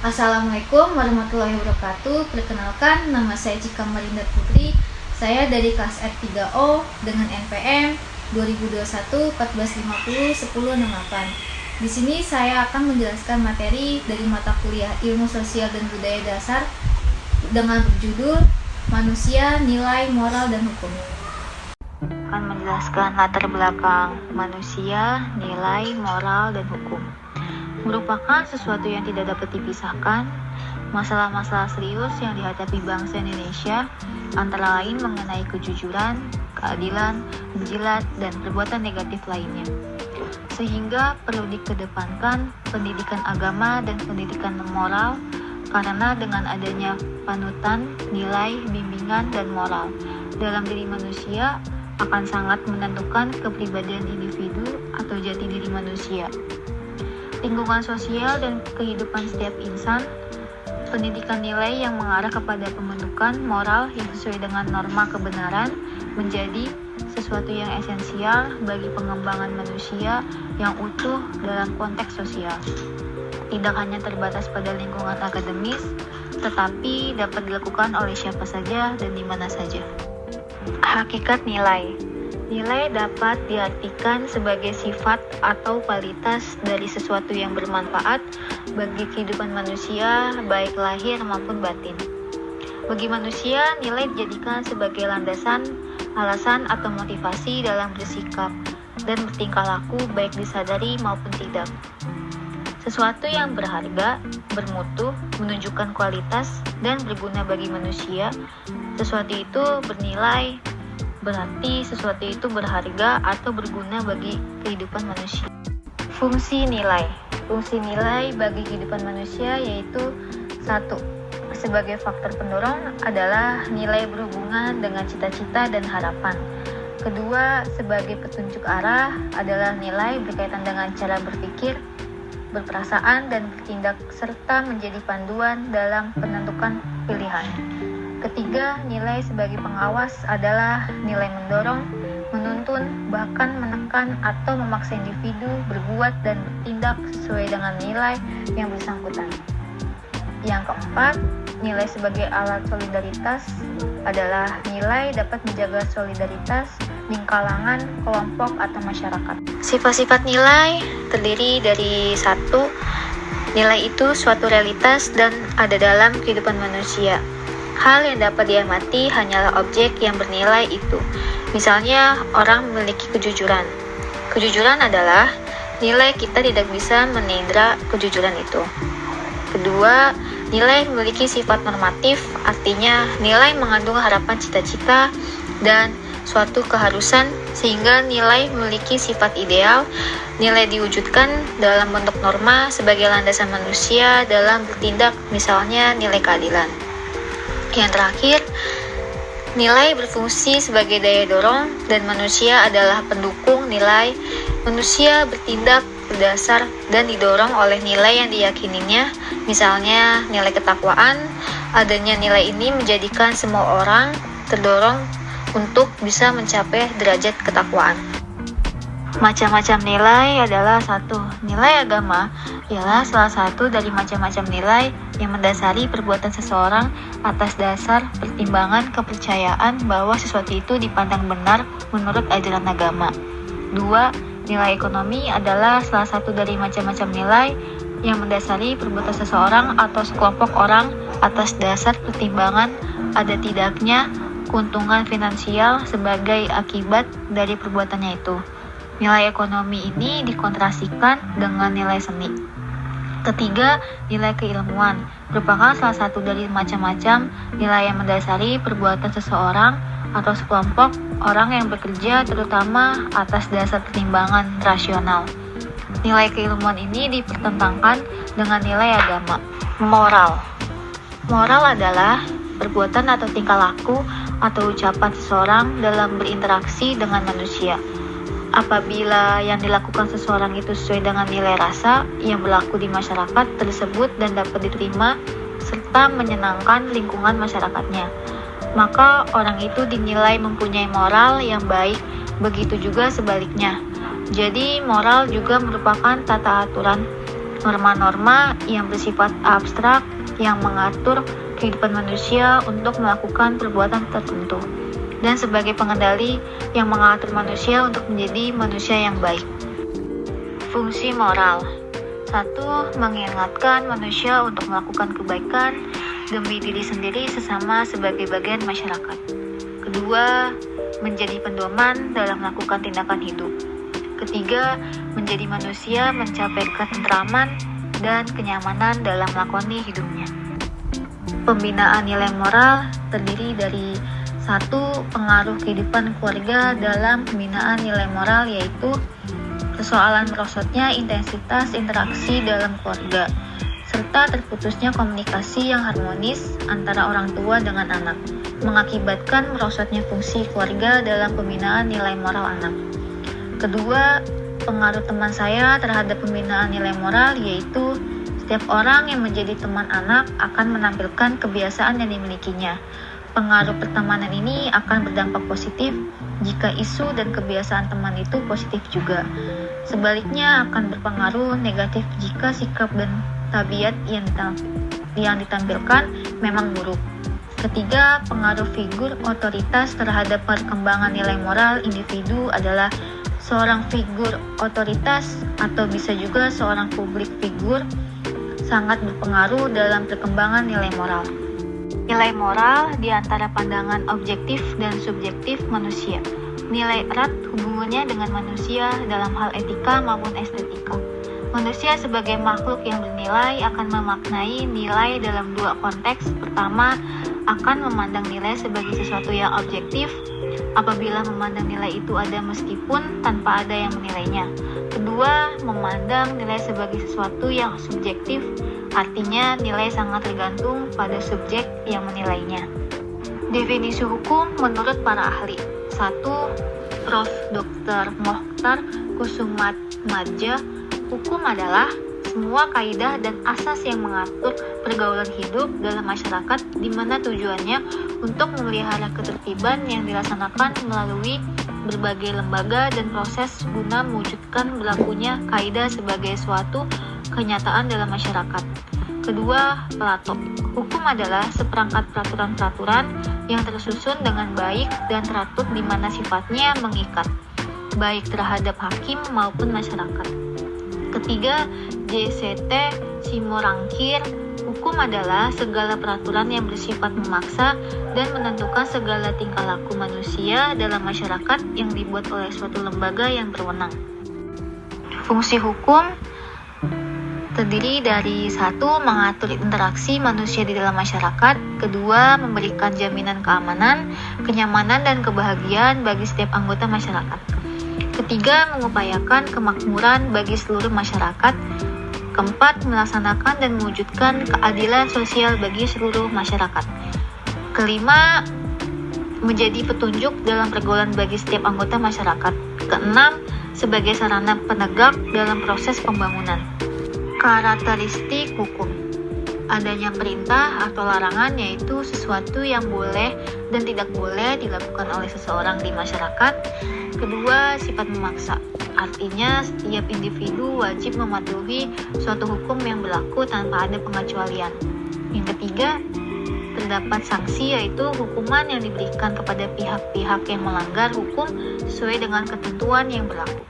Assalamualaikum warahmatullahi wabarakatuh. Perkenalkan, nama saya Cika Marinda Putri. Saya dari kelas R3O dengan NPM 2021-1450-1068. Di sini saya akan menjelaskan materi dari mata kuliah Ilmu Sosial dan Budaya Dasar dengan berjudul Manusia, Nilai, Moral, dan Hukum. Akan menjelaskan latar belakang manusia, nilai, moral, dan hukum. Merupakan sesuatu yang tidak dapat dipisahkan, masalah-masalah serius yang dihadapi bangsa Indonesia, antara lain mengenai kejujuran, keadilan, menjilat, dan perbuatan negatif lainnya. Sehingga perlu dikedepankan pendidikan agama dan pendidikan moral, karena dengan adanya panutan, nilai, bimbingan, dan moral dalam diri manusia akan sangat menentukan kepribadian individu atau jati diri manusia. Lingkungan sosial dan kehidupan setiap insan, pendidikan nilai yang mengarah kepada pembentukan moral yang sesuai dengan norma kebenaran menjadi sesuatu yang esensial bagi pengembangan manusia yang utuh dalam konteks sosial. Tidak hanya terbatas pada lingkungan akademis, tetapi dapat dilakukan oleh siapa saja dan di mana saja. Hakikat nilai. Nilai dapat diartikan sebagai sifat atau kualitas dari sesuatu yang bermanfaat bagi kehidupan manusia, baik lahir maupun batin. Bagi manusia, nilai dijadikan sebagai landasan, alasan atau motivasi dalam bersikap dan bertingkah laku baik disadari maupun tidak. Sesuatu yang berharga, bermutu, menunjukkan kualitas, dan berguna bagi manusia, sesuatu itu bernilai, berarti sesuatu itu berharga atau berguna bagi kehidupan manusia. Fungsi nilai. Fungsi nilai bagi kehidupan manusia yaitu 1. Sebagai faktor pendorong adalah nilai berhubungan dengan cita-cita dan harapan. Kedua, sebagai petunjuk arah adalah nilai berkaitan dengan cara berpikir, berperasaan, dan bertindak serta menjadi panduan dalam menentukan pilihan. Ketiga, nilai sebagai pengawas adalah nilai mendorong, menuntun, bahkan menekan atau memaksa individu berbuat dan bertindak sesuai dengan nilai yang bersangkutan. Yang keempat, nilai sebagai alat solidaritas adalah nilai dapat menjaga solidaritas di kalangan kelompok atau masyarakat. Sifat-sifat nilai terdiri dari 1. Nilai itu suatu realitas dan ada dalam kehidupan manusia. Hal yang dapat diamati hanyalah objek yang bernilai itu. Misalnya, orang memiliki kejujuran. Kejujuran adalah nilai kita tidak bisa menindra kejujuran itu. Kedua, nilai memiliki sifat normatif, artinya nilai mengandung harapan cita-cita dan suatu keharusan sehingga nilai memiliki sifat ideal. Nilai diwujudkan dalam bentuk norma sebagai landasan manusia dalam bertindak, misalnya nilai keadilan. Yang terakhir, nilai berfungsi sebagai daya dorong dan manusia adalah pendukung nilai. Manusia bertindak berdasar dan didorong oleh nilai yang diyakininya, misalnya nilai ketakwaan. Adanya nilai ini menjadikan semua orang terdorong untuk bisa mencapai derajat ketakwaan. Macam-macam nilai adalah 1. Nilai agama ialah salah satu dari macam-macam nilai yang mendasari perbuatan seseorang atas dasar pertimbangan kepercayaan bahwa sesuatu itu dipandang benar menurut ajaran agama. 2. Nilai ekonomi adalah salah satu dari macam-macam nilai yang mendasari perbuatan seseorang atau sekelompok orang atas dasar pertimbangan ada tidaknya keuntungan finansial sebagai akibat dari perbuatannya itu. Nilai ekonomi ini dikontrasikan dengan nilai seni. Ketiga, nilai keilmuan merupakan salah satu dari macam-macam nilai yang mendasari perbuatan seseorang atau sekelompok orang yang bekerja terutama atas dasar pertimbangan rasional. Nilai keilmuan ini dipertentangkan dengan nilai agama. Moral. Moral adalah perbuatan atau tingkah laku atau ucapan seseorang dalam berinteraksi dengan manusia. Apabila yang dilakukan seseorang itu sesuai dengan nilai rasa yang berlaku di masyarakat tersebut dan dapat diterima serta menyenangkan lingkungan masyarakatnya. Maka orang itu dinilai mempunyai moral yang baik, begitu juga sebaliknya. Jadi moral juga merupakan tata aturan, norma-norma yang bersifat abstrak yang mengatur kehidupan manusia untuk melakukan perbuatan tertentu, dan sebagai pengendali yang mengatur manusia untuk menjadi manusia yang baik. Fungsi moral: 1. Mengingatkan manusia untuk melakukan kebaikan demi diri sendiri sesama sebagai bagian masyarakat. 2. Menjadi pedoman dalam melakukan tindakan hidup. 3. Menjadi manusia mencapai ketentraman dan kenyamanan dalam melakoni hidupnya. Pembinaan nilai moral terdiri dari 1. Pengaruh kehidupan keluarga dalam pembinaan nilai moral, yaitu persoalan merosotnya intensitas interaksi dalam keluarga, serta terputusnya komunikasi yang harmonis antara orang tua dengan anak, mengakibatkan merosotnya fungsi keluarga dalam pembinaan nilai moral anak. 2. Pengaruh teman saya terhadap pembinaan nilai moral, yaitu setiap orang yang menjadi teman anak akan menampilkan kebiasaan yang dimilikinya. Pengaruh pertemanan ini akan berdampak positif jika isu dan kebiasaan teman itu positif juga. Sebaliknya akan berpengaruh negatif jika sikap dan tabiat yang ditampilkan memang buruk. 3. Pengaruh figur otoritas terhadap perkembangan nilai moral individu adalah seorang figur otoritas atau bisa juga seorang publik figur sangat berpengaruh dalam perkembangan nilai moral. Nilai moral di antara pandangan objektif dan subjektif manusia. Nilai erat hubungannya dengan manusia dalam hal etika maupun estetika. Manusia sebagai makhluk yang bernilai akan memaknai nilai dalam dua konteks. Pertama, akan memandang nilai sebagai sesuatu yang objektif apabila memandang nilai itu ada meskipun tanpa ada yang menilainya. Kedua, memandang nilai sebagai sesuatu yang subjektif, artinya nilai sangat tergantung pada subjek yang menilainya. Definisi hukum menurut para ahli. 1. Prof. Dr. Mokhtar Kusumadja. Hukum adalah semua kaidah dan asas yang mengatur pergaulan hidup dalam masyarakat di mana tujuannya untuk memelihara ketertiban yang dilaksanakan melalui berbagai lembaga dan proses guna mewujudkan berlakunya kaidah sebagai suatu kenyataan dalam masyarakat. Kedua, Plato. Hukum adalah seperangkat peraturan-peraturan yang tersusun dengan baik dan teratur di mana sifatnya mengikat, baik terhadap hakim maupun masyarakat. Ketiga, JCT Simorangkir. Hukum adalah segala peraturan yang bersifat memaksa dan menentukan segala tingkah laku manusia dalam masyarakat yang dibuat oleh suatu lembaga yang berwenang. Fungsi hukum terdiri dari 1. Mengatur interaksi manusia di dalam masyarakat. 2. Memberikan jaminan keamanan, kenyamanan, dan kebahagiaan bagi setiap anggota masyarakat. 3. Mengupayakan kemakmuran bagi seluruh masyarakat. 4. Melaksanakan dan mewujudkan keadilan sosial bagi seluruh masyarakat. 5. Menjadi petunjuk dalam pergaulan bagi setiap anggota masyarakat. 6. Sebagai sarana penegak dalam proses pembangunan. Karakteristik hukum: adanya perintah atau larangan, yaitu sesuatu yang boleh dan tidak boleh dilakukan oleh seseorang di masyarakat. Kedua, sifat memaksa, artinya setiap individu wajib mematuhi suatu hukum yang berlaku tanpa ada pengecualian. Yang ketiga, terdapat sanksi, yaitu hukuman yang diberikan kepada pihak-pihak yang melanggar hukum sesuai dengan ketentuan yang berlaku.